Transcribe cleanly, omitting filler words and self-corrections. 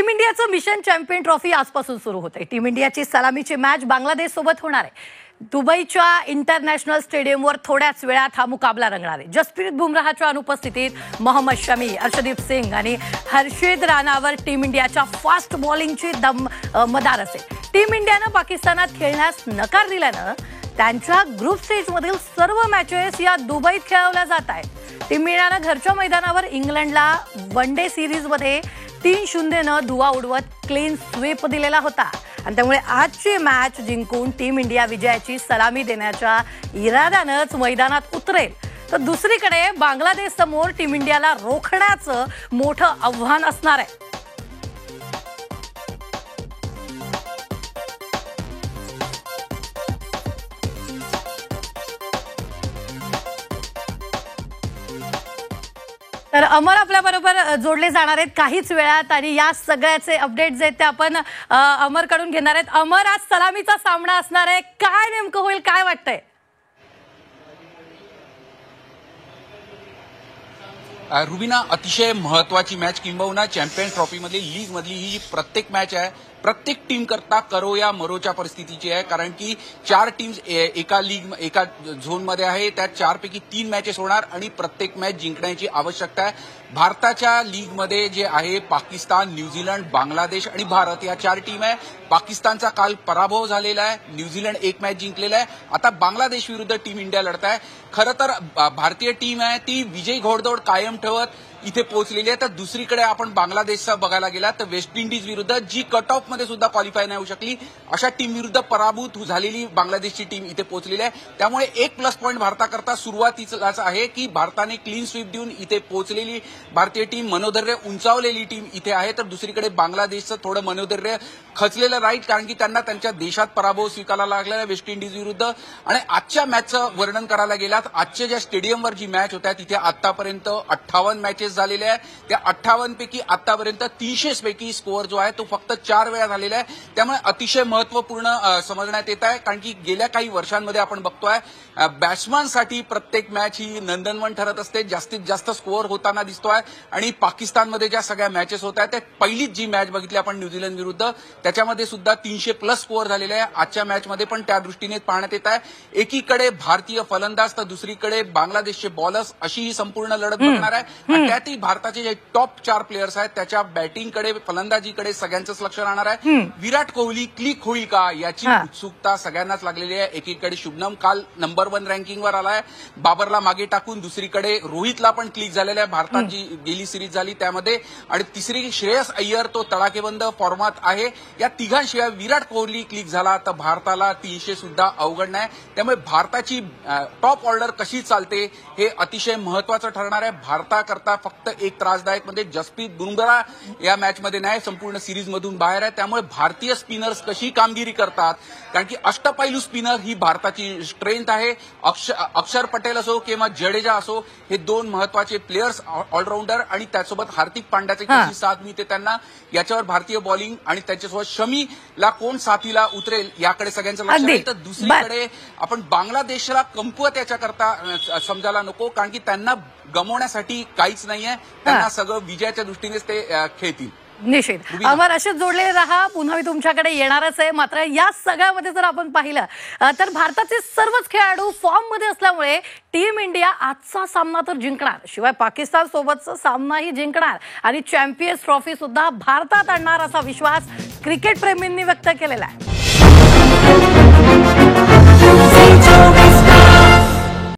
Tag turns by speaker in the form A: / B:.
A: Team इंडियाचं mission champion trophy आजपासून सुरू होते। टीम इंडियाची सलामीची मॅच बांगलादेश सोबत होणार आहे। दुबईच्या इंटरनॅशनल स्टेडियमवर थोड्याच वेळात हा मुकाबला रंगणार आहे। जसप्रीत बुमराहच्या अनुपस्थितीत मोहम्मद शमी, अर्शदीप सिंग आणि हर्षित राणावर टीम इंडियाच्या फास्ट बॉलिंगची मदार असेल। टीम इंडियानं पाकिस्तानात खेळण्यास नकार दिल्यानं त्यांच्या ग्रुप स्टेजमधील सर्व मॅचेस या दुबईत खेळवल्या जात आहेत। टीम इंडियानं घरच्या मैदानावर इंग्लंडला वन डे सिरीजमध्ये 3-0 धुवा उडवत क्लीन स्वीप दिलेला होता आणि त्यामुळे आजची मॅच जिंकून टीम इंडिया विजयाची सलामी देण्याच्या इराद्यानंच मैदानात उतरेल। तर दुसरीकडे बांगलादेश समोर टीम इंडियाला रोखण्याचं मोठं आव्हान असणार आहे। तर अमर आपल्या बरोबर जोडले जाणार आहेत काहीच वेळात आणि या सगळ्याचे अपडेट्स जे ते आपण अमरकडून घेणार आहेत। अमर, आज सलामीचा सामना असणार आहे, काय नेमकं होईल, काय वाटतंय?
B: रुबीना, अतिशय महत्वाची मॅच, किंबहुना चॅम्पियन ट्रॉफी मधली लीग मधली ही प्रत्येक मॅच आहे। प्रत्येक टीम करता करो या मरोच्या परिस्थितीची आहे, कारण की 4 टीम्स एका झोन मध्ये आहे। त्या 4 पैकी 3 मॅचेस होणार आणि प्रत्येक मॅच जिंकण्याची आवश्यकता आहे। भारताच्या लीग मध्ये जे आहे पाकिस्तान, न्यूझीलंड, बांगलादेश आणि भारत या 4 टीम आहे। पाकिस्तानचा काल पराभव झालेला आहे, न्यूझीलंड 1 मॅच जिंकलेला आहे। आता बांगलादेश विरुद्ध टीम इंडिया लढत आहे। खरं तर भारतीय टीम आहे ती विजयी घोडदौड कायम ठेवत इथे पोहोचलेली आहे। तर दुसरीकडे आपण बांगलादेशचा बघायला गेला तर वेस्ट इंडिज विरुद्ध जी कट ऑफ मध्ये सुद्धा क्वालिफाय नाही होऊ शकली, अशा टीम विरुद्ध पराभूत झालेली बांगलादेशची टीम इथे पोहोचलेली आहे। त्यामुळे एक प्लस पॉईंट भारताकरता सुरुवातीलाच आहे की भारताने क्लीन स्वीप देऊन इथे पोहोचलेली भारतीय टीम, मनोधैर्य उंचावलेली टीम इथे आहे। तर दुसरीकडे बांगलादेशचं थोडं मनोधैर्य खचलेलं राहील, कारण की त्यांना त्यांच्या देशात पराभव स्वीकारायला लागलेला वेस्ट इंडिज विरुद्ध। आणि आजच्या मॅचचं वर्णन करायला गेलात, आजच्या ज्या स्टेडियमवर जी मॅच होत्या तिथे आतापर्यंत 58 मॅचेस झालेले आहे। त्या 58 पैकी आतापर्यंत 300 पैकी स्कोअर जो आहे तो फक्त 4 वेळा झालेला आहे। त्यामुळे अतिशय महत्वपूर्ण समजण्यात येत आहे, कारण की गेल्या काही वर्षांमध्ये आपण बघतोय बॅट्समॅनसाठी प्रत्येक मॅच ही नंदनवन ठरत असते, जास्तीत जास्त स्कोअर होताना दिसतोय। आणि पाकिस्तानमध्ये ज्या सगळ्या मॅचेस होत आहेत त्या पहिलीच जी मॅच बघितली आपण न्यूझीलंड विरुद्ध, त्याच्यामध्ये सुद्धा 300 प्लस स्कोअर झालेले आहे। आजच्या मॅचमध्ये पण त्या दृष्टीने पाहण्यात येत आहे। एकीकडे भारतीय फलंदाज तर दुसरीकडे बांगलादेशचे बॉलर्स, अशी ही संपूर्ण लढत बघणार आहे। आणि त्यातही भारताचे जे टॉप 4 प्लेयर्स आहेत त्याच्या बॅटिंगकडे, फलंदाजीकडे सगळ्यांचंच लक्ष राहणार आहे। विराट कोहली क्लिक होईल का याची उत्सुकता सगळ्यांनाच लागलेली आहे। एकीकडे शुभमन काल नंबर 1 रँकिंगवर आलाय, बाबरला मागे टाकून। दुसरीकडे रोहितला पण क्लिक झालेला आहे, भारतात जी गेली सिरीज झाली त्यामध्ये। आणि तिसरी श्रेयस अय्यर, तो तडाखेबंद फॉर्मात आहे। या तिघांशिवाय विराट कोहली क्लिक झाला तर भारताला 300 सुद्धा अवघड नाही। त्यामुळे भारताची टॉप ऑर्डर कशी चालते हे अतिशय महत्वाचं ठरणार आहे। भारताकरता फक्त एक त्रासदायक म्हणजे जसप्रीत बुमराह या मॅचमध्ये नाही, संपूर्ण सिरीजमधून बाहेर आहे। त्यामुळे भारतीय स्पिनर्स कशी कामगिरी करतात, कारण की अष्टपैलू स्पिनर ही भारताची स्ट्रेंथ आहे। अक्षर पटेल असो किंवा जडेजा असो, हे 2 महत्वाचे प्लेयर्स ऑलराऊंडर, आणि त्यासोबत हार्दिक पांड्याची कशी साथ मिळते त्यांना, याच्यावर भारतीय बॉलिंग आणि त्याच्यासोबत शमीला कोण साथीला उतरेल याकडे सगळ्यांचं लक्ष आहे। तर दुसरीकडे आपण बांगलादेशला कमकुवत याच्याकरता समजायला नको, कारण की त्यांना गमवण्यासाठी काहीच नाहीये, त्यांना सगळं विजयाच्या दृष्टीनेच ते खेळतील।
A: निश्चित अमर, असेच जोडलेले रहा, पुन्हा मी तुमच्याकडे येणारच आहे। मात्र या सगळ्यामध्ये जर आपण पाहिलं तर भारताचे सर्वच खेळाडू फॉर्म मध्ये असल्यामुळे टीम इंडिया आजचा सामना तर जिंकणार, शिवाय पाकिस्तान सोबतचा सामनाही जिंकणार आणि चॅम्पियन्स ट्रॉफी सुद्धा भारतात आणणार असा विश्वास क्रिकेट प्रेमींनी व्यक्त केलेला आहे।